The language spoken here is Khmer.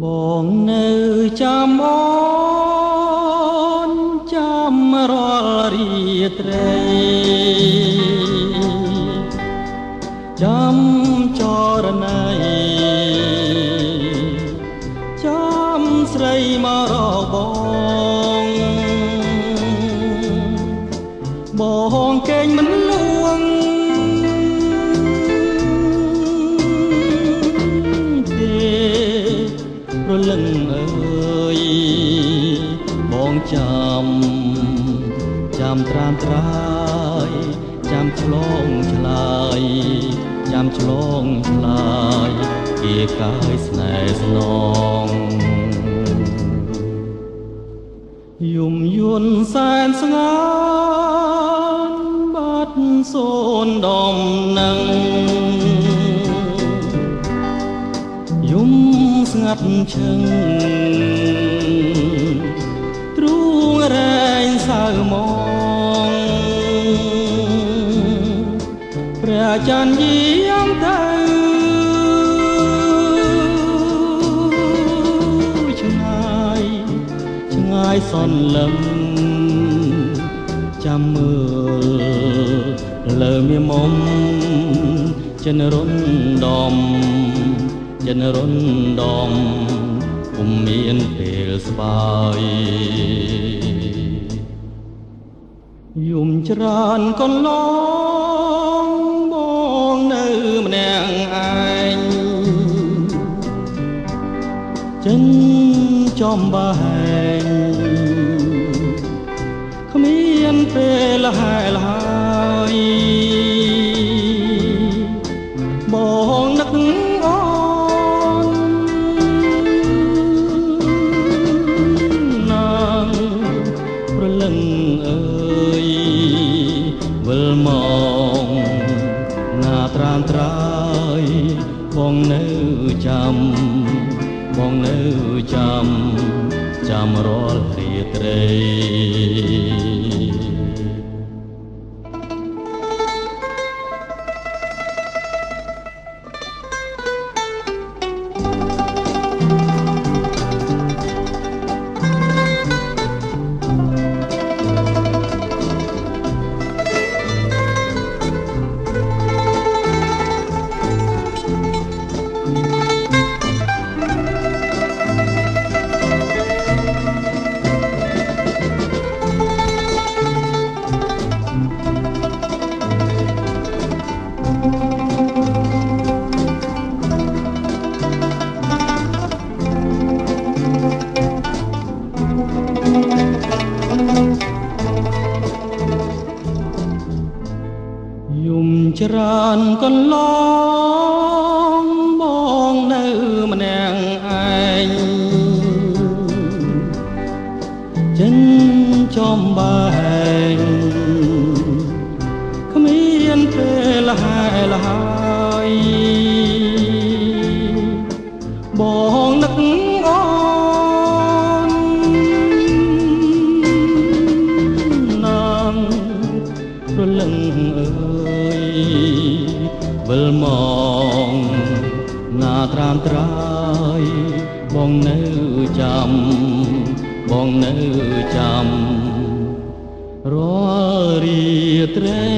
បងនៅចាំអូនចាំរាល់រាត្រីចាំចរណៃចាំស្រីមករកបងកេងមិនលួងទេរលឹងអើយបងចាំត្រាំត្រាយចាំឆ្លងឆ្លើយចាំឆ្លងឆ្លើយជាកាយស្នេហ៍ស្នងយំយន់សែនស្ងាត់បាត់សូនដំណឹងយំស្ងាត់ឈឹងទ្រូងរែងសៅមកព្រះច័ន្ទយាងទៅឆ្ងាយសន្លឹមចាំមើលលើមេមុំចិនរុនដំពុំមានពេលស្បើយយំច្រើនកន្លងបងនៅម្នាក់ឯងចិនចំបែងគ្មានពេលហែលហើយបងនឹកអូនណាងព្រលឹងអើយវិលមកណាត្រានត្រាយបងនៅចាំរាល់រាត្រីយំច្រើនកន្លងបងនៅម្នាក់ឯងចិនចំបែងគ្មានពេលហែលហើយបងនឹកអូនណាងរលឹងអើយវិលមកណាត្រាំត្រាយបងនៅចាំរាល់រាត្រី